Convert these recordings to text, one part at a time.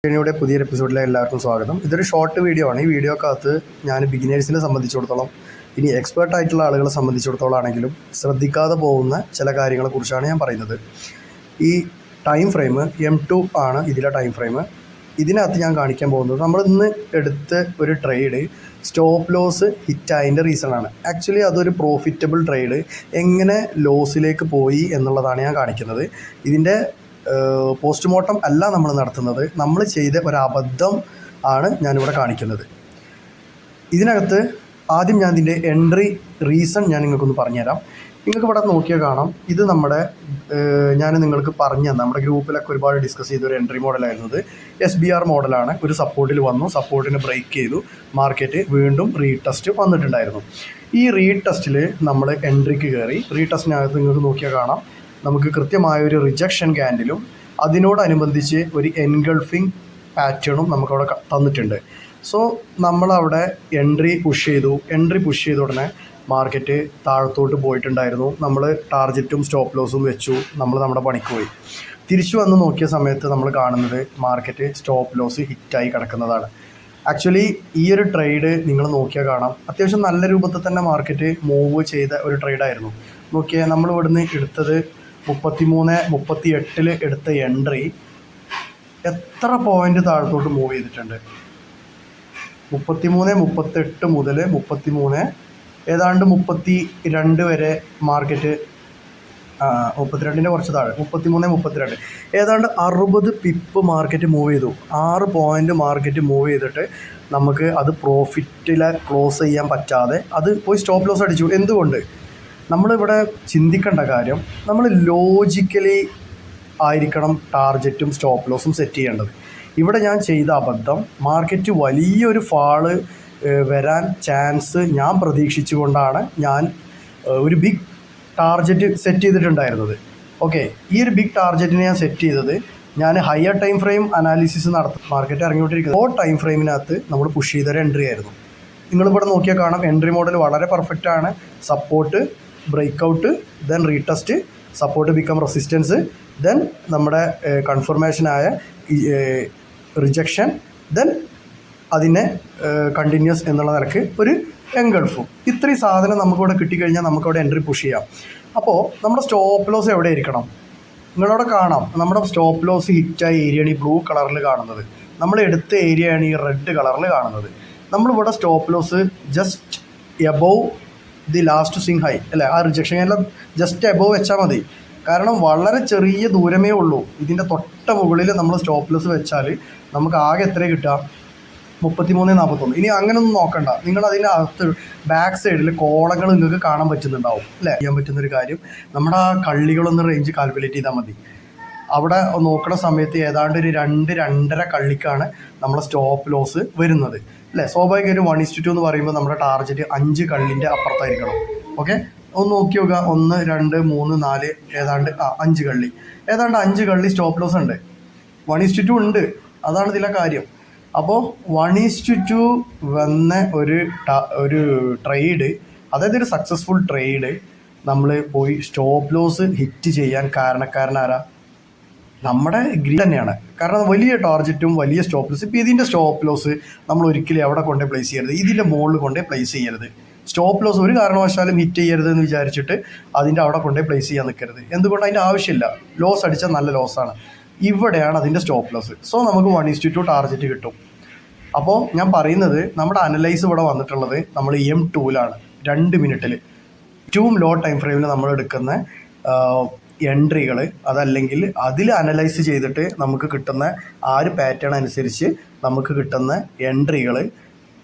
യുടെ പുതിയൊരു എപ്പിസോഡിലെ എല്ലാവർക്കും സ്വാഗതം. ഇതൊരു ഷോർട്ട് വീഡിയോ ആണ്. ഈ വീഡിയോക്കകത്ത് ഞാൻ ബിഗിനേഴ്സിനെ സംബന്ധിച്ചിടത്തോളം, ഇനി എക്സ്പേർട്ട് ആയിട്ടുള്ള ആളുകളെ സംബന്ധിച്ചിടത്തോളം ആണെങ്കിലും ശ്രദ്ധിക്കാതെ പോകുന്ന ചില കാര്യങ്ങളെക്കുറിച്ചാണ് ഞാൻ പറയുന്നത്. ഈ ടൈം ഫ്രെയിം M2 ആണ് ഇതിലെ ടൈം ഫ്രെയിം. ഇതിനകത്ത് ഞാൻ കാണിക്കാൻ പോകുന്നത് നമ്മൾ ഇന്ന് എടുത്ത ഒരു ട്രേഡ് സ്റ്റോപ്പ് ലോസ് ഹിറ്റായതിൻ്റെ റീസണാണ്. ആക്ച്വലി അതൊരു പ്രോഫിറ്റബിൾ ട്രേഡ് എങ്ങനെ ലോസിലേക്ക് പോയി എന്നുള്ളതാണ് ഞാൻ കാണിക്കുന്നത്. ഇതിൻ്റെ പോസ്റ്റ്മോർട്ടം അല്ല നമ്മൾ നടത്തുന്നത്, നമ്മൾ ചെയ്ത ഒരു അബദ്ധം ആണ് ഞാനിവിടെ കാണിക്കുന്നത്. ഇതിനകത്ത് ആദ്യം ഞാൻ ഇതിൻ്റെ എൻട്രി റീസൺ ഞാൻ നിങ്ങൾക്കൊന്ന് പറഞ്ഞുതരാം. നിങ്ങൾക്ക് ഇവിടെ നോക്കിയാൽ കാണാം, ഇത് ഞാൻ നിങ്ങൾക്ക് പറഞ്ഞു തന്നെ നമ്മുടെ ഗ്രൂപ്പിലൊക്കെ ഒരുപാട് ഡിസ്കസ് ചെയ്തൊരു എൻട്രി മോഡലായിരുന്നത് SBR മോഡലാണ്. ഒരു സപ്പോർട്ടിൽ വന്നു, സപ്പോർട്ടിന് ബ്രേക്ക് ചെയ്തു, മാർക്കറ്റ് വീണ്ടും റീടെസ്റ്റ് വന്നിട്ടുണ്ടായിരുന്നു. ഈ റീടെസ്റ്റിൽ നമ്മൾ എൻട്രിക്ക് കയറി. റീടെസ്റ്റിനകത്ത് നിങ്ങൾക്ക് നോക്കിയാൽ കാണാം, നമുക്ക് കൃത്യമായൊരു റിജക്ഷൻ ക്യാൻഡിലും അതിനോടനുബന്ധിച്ച് ഒരു എൻഗൾഫിംഗ് പാറ്റേണും നമുക്കവിടെ തന്നിട്ടുണ്ട്. സോ നമ്മളവിടെ എൻട്രി പുഷ് ചെയ്ത ഉടനെ മാർക്കറ്റ് താഴത്തോട്ട് പോയിട്ടുണ്ടായിരുന്നു. നമ്മൾ ടാർജറ്റും സ്റ്റോപ്പ് ലോസും വെച്ചു, നമ്മുടെ പണിക്ക് പോയി. തിരിച്ചു വന്ന് നോക്കിയ സമയത്ത് നമ്മൾ കാണുന്നത് മാർക്കറ്റ് സ്റ്റോപ്പ് ലോസ് ഹിറ്റായി കിടക്കുന്നതാണ്. ആക്ച്വലി ഈ ഒരു ട്രേഡ് നിങ്ങൾ നോക്കിയാൽ കാണാം, അത്യാവശ്യം നല്ല രൂപത്തിൽ തന്നെ മാർക്കറ്റ് മൂവ് ചെയ്ത ഒരു ട്രേഡായിരുന്നു. നോക്കിയാൽ നമ്മൾ ഇവിടുന്ന് എടുത്തത് 33-38 എടുത്ത എൻട്രി എത്ര പോയിൻ്റ് താഴത്തോട്ട് മൂവ് ചെയ്തിട്ടുണ്ട്. 33-38 മുതൽ 33 ഏതാണ്ട് 32 വരെ മാർക്കറ്റ്, 32ൻ്റെ കുറച്ച് താഴെ 33-32 ഏതാണ്ട് 60 പിപ്പ് മാർക്കറ്റ് മൂവ് ചെയ്തു. 6 പോയിൻ്റ് മാർക്കറ്റ് മൂവ് ചെയ്തിട്ട് നമുക്ക് അത് പ്രോഫിറ്റിൽ ക്ലോസ് ചെയ്യാൻ പറ്റാതെ അത് പോയി സ്റ്റോപ്പ് ലോസ് അടിച്ചു. എന്തുകൊണ്ട്? നമ്മളിവിടെ ചിന്തിക്കേണ്ട കാര്യം, നമ്മൾ ലോജിക്കലി ആയിരിക്കണം ടാർജറ്റും സ്റ്റോപ്പ് ലോസും സെറ്റ് ചെയ്യേണ്ടത്. ഇവിടെ ഞാൻ ചെയ്ത അബദ്ധം, മാർക്കറ്റ് വലിയൊരു ഫാള് വരാൻ ചാൻസ് ഞാൻ പ്രതീക്ഷിച്ചുകൊണ്ടാണ് ഞാൻ ഒരു ബിഗ് ടാർജറ്റ് സെറ്റ് ചെയ്തിട്ടുണ്ടായിരുന്നത്. ഓക്കെ, ഈ ഒരു ബിഗ് ടാർജറ്റിനെ ഞാൻ സെറ്റ് ചെയ്തത് ഞാൻ ഹയർ ടൈം ഫ്രെയിം അനാലിസിസ് നടത്തും. മാർക്കറ്റ് ഇറങ്ങിക്കൊണ്ടിരിക്കുന്നത് ഓ ടൈം ഫ്രെയിമിനകത്ത് നമ്മൾ പുഷ് ചെയ്തൊരു എൻട്രി ആയിരുന്നു. നിങ്ങളിവിടെ നോക്കിയാൽ കാണാം, എൻട്രി മോഡൽ വളരെ പെർഫെക്റ്റ് ആണ്. Support, breakout, then retest, support become resistance, then നമ്മുടെ കൺഫർമേഷനായ റിജക്ഷൻ, ദെൻ അതിനെ കണ്ടിന്യൂസ് എന്നുള്ള നിലക്ക് ഒരു എൻഗൾഫും. ഇത്രയും സാധനം നമുക്കിവിടെ കിട്ടിക്കഴിഞ്ഞാൽ നമുക്കവിടെ എൻട്രി പുഷ് ചെയ്യാം. അപ്പോൾ നമ്മുടെ സ്റ്റോപ്പ് ലോസ് എവിടെ ഇരിക്കണം? നിങ്ങളവിടെ കാണാം, നമ്മുടെ സ്റ്റോപ്പ് ലോസ് ഹിറ്റായ ഏരിയയാണ് ഈ ബ്ലൂ കളറിൽ കാണുന്നത്. നമ്മൾ എടുത്ത ഏരിയയാണ് ഈ റെഡ് കളറിൽ കാണുന്നത്. നമ്മളിവിടെ stop loss just above the last swing high അല്ലേ, ആ റിജക്ഷൻ എല്ലാം ജസ്റ്റ് എബോവ് വെച്ചാൽ മതി. കാരണം വളരെ ചെറിയ ദൂരമേ ഉള്ളൂ. ഇതിൻ്റെ തൊട്ട മുകളിൽ നമ്മൾ സ്റ്റോപ്പ് ലോസ് വെച്ചാൽ നമുക്ക് ആകെ എത്ര കിട്ടുക? 33-41. ഇനി അങ്ങനെയൊന്നും നോക്കണ്ട, നിങ്ങൾ അതിൻ്റെ അകത്ത് ബാക്ക് സൈഡിൽ കോളങ്ങൾ നിങ്ങൾക്ക് കാണാൻ പറ്റുന്നുണ്ടാവും അല്ലേ. ചെയ്യാൻ പറ്റുന്നൊരു കാര്യം, നമ്മുടെ ആ കള്ളികളൊന്ന് റേഞ്ച് കാൽക്കുലേറ്റ് ചെയ്താൽ മതി. അവിടെ നോക്കുന്ന സമയത്ത് ഏതാണ്ട് ഒരു 2-2.5 കള്ളിക്കാണ് നമ്മളെ സ്റ്റോപ്പ് ലോസ് വരുന്നത് അല്ലേ. സ്വാഭാവികമായിട്ടും 1:2 എന്ന് പറയുമ്പോൾ നമ്മുടെ ടാർജറ്റ് 5 കള്ളിൻ്റെ അപ്പുറത്തായിരിക്കണം. ഓക്കെ, ഒന്ന് നോക്കി നോക്കുക, 1, 2, 3, 4 ഏതാണ്ട് 5 കള്ളി, ഏതാണ്ട് 5 കള്ളി സ്റ്റോപ്പ് ലോസ് ഉണ്ട്. 1:2 ഉണ്ട്, അതാണ് ഇതിലെ കാര്യം. അപ്പോൾ 1:2 വന്ന ഒരു ട്രേഡ്, അതായത് ഒരു സക്സസ്ഫുൾ ട്രേഡ് നമ്മൾ പോയി സ്റ്റോപ്പ് ലോസ് ഹിറ്റ് ചെയ്യാൻ കാരണക്കാരനാരാ? നമ്മുടെ ഗ്രീഡ് തന്നെയാണ്. കാരണം വലിയ ടാർജറ്റും വലിയ സ്റ്റോപ്പ് ലോസ്. ഇപ്പോൾ ഇതിൻ്റെ സ്റ്റോപ്പ് ലോസ് നമ്മൾ ഒരിക്കലും എവിടെ കൊണ്ടേ പ്ലേസ് ചെയ്യരുത്, ഇതിൻ്റെ മുകളിൽ കൊണ്ടേ പ്ലേസ് ചെയ്യരുത്. സ്റ്റോപ്പ് ലോസ് ഒരു കാരണവശാലും ഹിറ്റ് ചെയ്യരുത് എന്ന് വിചാരിച്ചിട്ട് അതിൻ്റെ അവിടെ കൊണ്ടേ പ്ലേസ് ചെയ്യാൻ നിൽക്കരുത്. എന്തുകൊണ്ട്? അതിൻ്റെ ആവശ്യമില്ല. ലോസ് അടിച്ചാൽ നല്ല ലോസാണ്. ഇവിടെയാണ് അതിൻ്റെ സ്റ്റോപ്പ് ലോസ്. സോ നമുക്ക് 1:2 ടാർജറ്റ് കിട്ടും. അപ്പോൾ ഞാൻ പറയുന്നത്, നമ്മുടെ അനലൈസ് ഇവിടെ വന്നിട്ടുള്ളത് നമ്മൾ M2ലാണ് 2 മിനിറ്റിൽ ഏറ്റവും ലോ ടൈം ഫ്രെയിമിൽ നമ്മൾ എടുക്കുന്ന എൻട്രികൾ, അതല്ലെങ്കിൽ അതിൽ അനലൈസ് ചെയ്തിട്ട് നമുക്ക് കിട്ടുന്ന ആ ഒരു പാറ്റേൺ അനുസരിച്ച് നമുക്ക് കിട്ടുന്ന എൻട്രികൾ,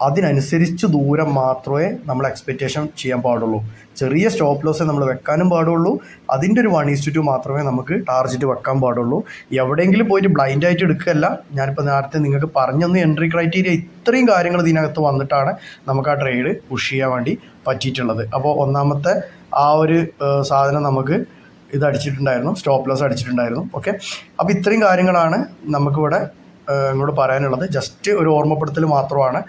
അതിനനുസരിച്ച് ദൂരം മാത്രമേ നമ്മൾ എക്സ്പെക്റ്റേഷൻ ചെയ്യാൻ പാടുള്ളൂ. ചെറിയ സ്റ്റോപ്പ് ലോസേ നമ്മൾ വെക്കാനും പാടുള്ളൂ. അതിൻ്റെ ഒരു 1:2 മാത്രമേ നമുക്ക് ടാർജറ്റ് വെക്കാൻ പാടുള്ളൂ. എവിടെയെങ്കിലും പോയിട്ട് ബ്ലൈൻഡായിട്ട് എടുക്കുകയല്ല. ഞാനിപ്പോൾ നേരത്തെ നിങ്ങൾക്ക് പറഞ്ഞൊന്ന് എൻട്രി ക്രൈറ്റീരിയ ഇത്രയും കാര്യങ്ങൾ ഇതിനകത്ത് വന്നിട്ടാണ് നമുക്ക് ആ ട്രേഡ് പുഷ് ചെയ്യാൻ വേണ്ടി പറ്റിയിട്ടുള്ളത്. അപ്പോൾ ഒന്നാമത്തെ ആ ഒരു സാധനം നമുക്ക് ഇത് അടിച്ചിട്ടുണ്ടായിരുന്നു, സ്റ്റോപ്പ് ലോസ് അടിച്ചിട്ടുണ്ടായിരുന്നു. ഓക്കെ, അപ്പോൾ ഇത്രയും കാര്യങ്ങളാണ് നമുക്കിവിടെ ഇങ്ങോട്ട് പറയാനുള്ളത്. ജസ്റ്റ് ഒരു ഓർമ്മപ്പെടുത്തൽ മാത്രമാണ്.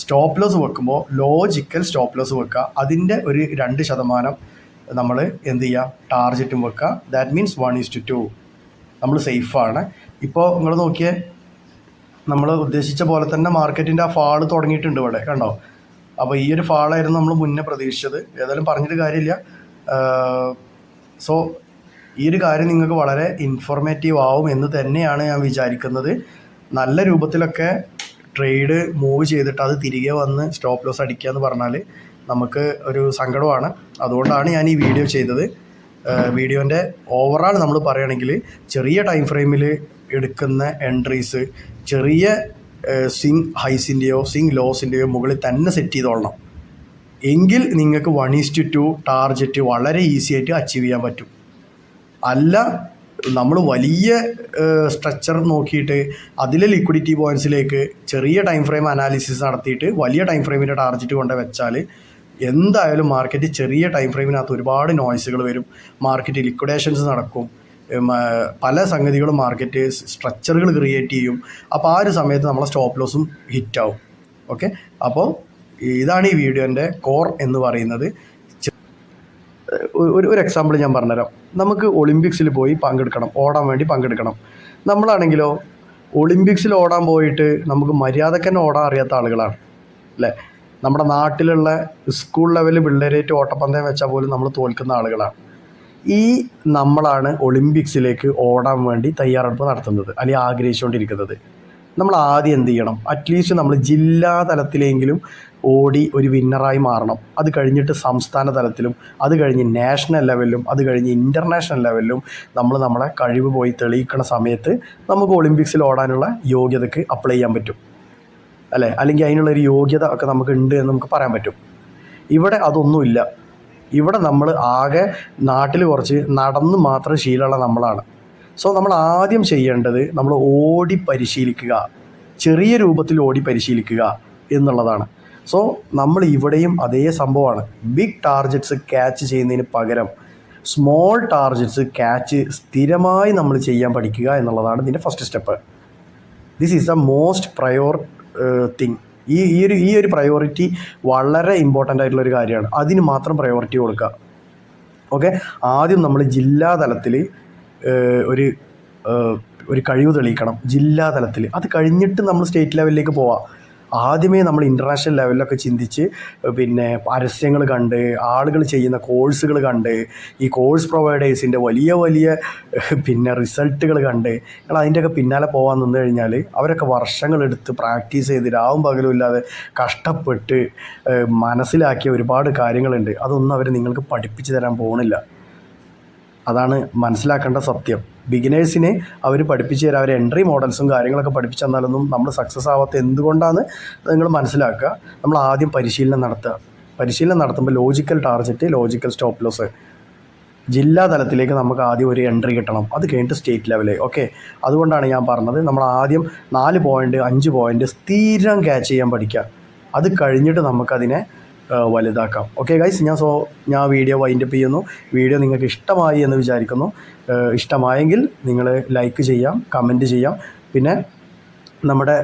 സ്റ്റോപ്പ് ലോസ് വെക്കുമ്പോൾ ലോജിക്കൽ സ്റ്റോപ്പ് ലോസ് വെക്കുക. അതിൻ്റെ ഒരു 2% നമ്മൾ എന്ത് ചെയ്യുക? ടാർജറ്റും വെക്കുക. That means 1:2. നമ്മൾ സേഫാണ്. ഇപ്പോൾ നിങ്ങൾ നോക്കിയേ, നമ്മൾ ഉദ്ദേശിച്ച പോലെ തന്നെ മാർക്കറ്റിൻ്റെ ആ ഫാള് തുടങ്ങിയിട്ടുണ്ട് ഇവിടെ, കണ്ടോ? അപ്പോൾ ഈ ഒരു ഫാളായിരുന്നു നമ്മൾ മുന്നേ പ്രതീക്ഷിച്ചത്. ഏതായാലും പറഞ്ഞിട്ട് കാര്യമില്ല. സോ ഈ ഒരു കാര്യം നിങ്ങൾക്ക് വളരെ ഇൻഫോർമേറ്റീവ് ആവും എന്ന് തന്നെയാണ് ഞാൻ വിചാരിക്കുന്നത്. നല്ല രൂപത്തിലൊക്കെ ട്രേഡ് മൂവ് ചെയ്തിട്ട് അത് തിരികെ വന്ന് സ്റ്റോപ്പ് ലോസ് അടിക്കുക എന്ന് പറഞ്ഞാൽ നമുക്ക് ഒരു സങ്കടമാണ്. അതുകൊണ്ടാണ് ഞാൻ ഈ വീഡിയോ ചെയ്തത്. വീഡിയോൻ്റെ ഓവറാൾ നമ്മൾ പറയുകയാണെങ്കിൽ ചെറിയ ടൈം ഫ്രെയിമിൽ എടുക്കുന്ന എൻട്രീസ് ചെറിയ സ്വിങ് ഹൈസിൻ്റെയോ സ്വിങ് ലോസിൻ്റെയോ മുകളിൽ തന്നെ സെറ്റ് ചെയ്തോളണം. എങ്കിൽ നിങ്ങൾക്ക് 1:2 ടാർജറ്റ് വളരെ ഈസി ആയിട്ട് അച്ചീവ് ചെയ്യാൻ പറ്റും. അല്ല നമ്മൾ വലിയ സ്ട്രക്ചർ നോക്കിയിട്ട് അതിലെ ലിക്വിഡിറ്റി പോയിൻറ്റ്സിലേക്ക് ചെറിയ ടൈം ഫ്രെയിം അനാലിസിസ് നടത്തിയിട്ട് വലിയ ടൈം ഫ്രെയിമിൻ്റെ ടാർജറ്റ് കൊണ്ട് വെച്ചാൽ എന്തായാലും മാർക്കറ്റ് ചെറിയ ടൈം ഫ്രെയിമിനകത്ത് ഒരുപാട് നോയ്സുകൾ വരും. മാർക്കറ്റ് ലിക്വിഡേഷൻസ് നടക്കും, പല സംഗതികളും മാർക്കറ്റ് സ്ട്രക്ചറുകൾ ക്രിയേറ്റ് ചെയ്യും. അപ്പോൾ ആ ഒരു സമയത്ത് നമ്മളെ സ്റ്റോപ്പ് ലോസും ഹിറ്റാവും. ഓക്കെ, അപ്പോൾ ഇതാണ് ഈ വീഡിയോൻ്റെ കോർ എന്ന് പറയുന്നത്. ഒരു എക്സാമ്പിൾ ഞാൻ പറഞ്ഞുതരാം. നമുക്ക് ഒളിമ്പിക്സിൽ പോയി പങ്കെടുക്കണം, ഓടാൻ വേണ്ടി പങ്കെടുക്കണം. നമ്മളാണെങ്കിലോ ഒളിമ്പിക്സിൽ ഓടാൻ പോയിട്ട് നമുക്ക് മര്യാദയ്ക്ക് തന്നെ ഓടാൻ അറിയാത്ത ആളുകളാണ് അല്ലേ. നമ്മുടെ നാട്ടിലുള്ള സ്കൂൾ ലെവലിൽ പിള്ളേരേറ്റ് ഓട്ടപ്പന്തയം വെച്ചാൽ പോലും നമ്മൾ തോൽക്കുന്ന ആളുകളാണ്. ഈ നമ്മളാണ് ഒളിമ്പിക്സിലേക്ക് ഓടാൻ വേണ്ടി തയ്യാറെടുപ്പ് നടത്തുന്നത് അല്ലെങ്കിൽ ആഗ്രഹിച്ചുകൊണ്ടിരിക്കുന്നത്. നമ്മൾ ആദ്യം എന്ത് ചെയ്യണം? അറ്റ്ലീസ്റ്റ് നമ്മൾ ജില്ലാ തലത്തിലെങ്കിലും ഓടി ഒരു വിന്നറായി മാറണം. അത് കഴിഞ്ഞിട്ട് സംസ്ഥാന തലത്തിലും, അത് കഴിഞ്ഞ് നാഷണൽ ലെവലിലും, അത് കഴിഞ്ഞ് ഇൻ്റർനാഷണൽ ലെവലിലും നമ്മളെ കഴിവ് പോയി തെളിയിക്കുന്ന സമയത്ത് നമുക്ക് ഒളിമ്പിക്സിൽ ഓടാനുള്ള യോഗ്യതയ്ക്ക് അപ്ലൈ ചെയ്യാൻ പറ്റും അല്ലേ. അല്ലെങ്കിൽ അതിനുള്ളൊരു യോഗ്യത ഒക്കെ നമുക്ക് ഉണ്ട് എന്ന് നമുക്ക് പറയാൻ പറ്റും. ഇവിടെ അതൊന്നുമില്ല. ഇവിടെ നമ്മൾ ആകെ നാട്ടിൽ കുറച്ച് നടന്ന് മാത്രം ശീലമുള്ള നമ്മളാണ്. സോ നമ്മൾ ആദ്യം ചെയ്യേണ്ടത് നമ്മൾ ഓടി പരിശീലിക്കുക, ചെറിയ രൂപത്തിൽ ഓടി പരിശീലിക്കുക എന്നുള്ളതാണ്. സോ നമ്മൾ ഇവിടെയും അതേ സംഭവമാണ്. ബിഗ് ടാർഗറ്റ്സ് ക്യാച്ച് ചെയ്യുന്നതിന് പകരം സ്മോൾ ടാർഗറ്റ്സ് ക്യാച്ച് സ്ഥിരമായി നമ്മൾ ചെയ്യാൻ പഠിക്കുക എന്നുള്ളതാണ് ഇതിൻ്റെ first step. This is the most prior thing. ഈ ഒരു പ്രയോറിറ്റി വളരെ ഇമ്പോർട്ടൻ്റ് ആയിട്ടുള്ളൊരു കാര്യമാണ്. അതിന് മാത്രം പ്രയോറിറ്റി കൊടുക്കുക. ഓക്കെ, ആദ്യം നമ്മൾ ജില്ലാ തലത്തിൽ ഒരു കഴിവ് തെളിയിക്കണം ജില്ലാ തലത്തിൽ. അത് കഴിഞ്ഞിട്ട് നമ്മൾ സ്റ്റേറ്റ് ലെവലിലേക്ക് പോവാം. ആദ്യമേ നമ്മൾ ഇൻ്റർനാഷണൽ ലെവലിലൊക്കെ ചിന്തിച്ച് പിന്നെ പരസ്യങ്ങൾ കണ്ട് ആളുകൾ ചെയ്യുന്ന കോഴ്സുകൾ കണ്ട് ഈ കോഴ്സ് പ്രൊവൈഡേഴ്സിൻ്റെ വലിയ പിന്നെ റിസൾട്ടുകൾ കണ്ട് നിങ്ങൾ അതിൻ്റെയൊക്കെ പിന്നാലെ പോകാൻ നിന്ന് കഴിഞ്ഞാൽ അവരൊക്കെ വർഷങ്ങളെടുത്ത് പ്രാക്ടീസ് ചെയ്ത് രാവും പകലും ഇല്ലാതെ കഷ്ടപ്പെട്ട് മനസ്സിലാക്കിയ ഒരുപാട് കാര്യങ്ങളുണ്ട്. അതൊന്നും അവർ നിങ്ങൾക്ക് പഠിപ്പിച്ചു തരാൻ പോകുന്നില്ല. അതാണ് മനസ്സിലാക്കേണ്ട സത്യം. ബിഗിനേഴ്സിനെ അവർ പഠിപ്പിച്ച് തരാം, അവർ എൻട്രി മോഡൽസും കാര്യങ്ങളൊക്കെ പഠിപ്പിച്ചു തന്നാലൊന്നും നമ്മൾ സക്സസ് ആവാത്ത എന്തുകൊണ്ടാണ് നിങ്ങൾ മനസ്സിലാക്കുക. നമ്മൾ ആദ്യം പരിശീലനം നടത്തുക. പരിശീലനം നടത്തുമ്പോൾ logical target, logical stop loss, ജില്ലാ തലത്തിലേക്ക് നമുക്ക് ആദ്യം ഒരു എൻട്രി കിട്ടണം. അത് കഴിഞ്ഞിട്ട് സ്റ്റേറ്റ് ലെവല്. ഓക്കെ, അതുകൊണ്ടാണ് ഞാൻ പറഞ്ഞത് നമ്മൾ ആദ്യം 4 പോയിൻ്റ് 5 പോയിൻ്റ് സ്ഥിരം ക്യാച്ച് ചെയ്യാൻ പഠിക്കുക. അത് കഴിഞ്ഞിട്ട് നമുക്കതിനെ വലുതാക്കാം. ഓക്കെ ഗൈസ്, ഞാൻ വീഡിയോ വൈൻഡപ്പ് ചെയ്യുന്നു. വീഡിയോ നിങ്ങൾക്ക് ഇഷ്ടമായി എന്ന് വിചാരിക്കുന്നു. ഇഷ്ടമായെങ്കിൽ നിങ്ങൾ ലൈക്ക് ചെയ്യാം, കമൻറ്റ് ചെയ്യാം. പിന്നെ നമ്മുടെ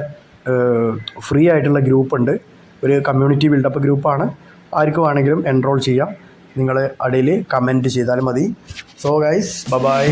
ഫ്രീ ആയിട്ടുള്ള ഗ്രൂപ്പുണ്ട്, ഒരു കമ്മ്യൂണിറ്റി ബിൽഡപ്പ് ഗ്രൂപ്പാണ്. ആർക്ക് വേണമെങ്കിലും എൻറോൾ ചെയ്യാം. നിങ്ങൾ അടിയിൽ കമൻറ്റ് ചെയ്താൽ മതി. So guys, by.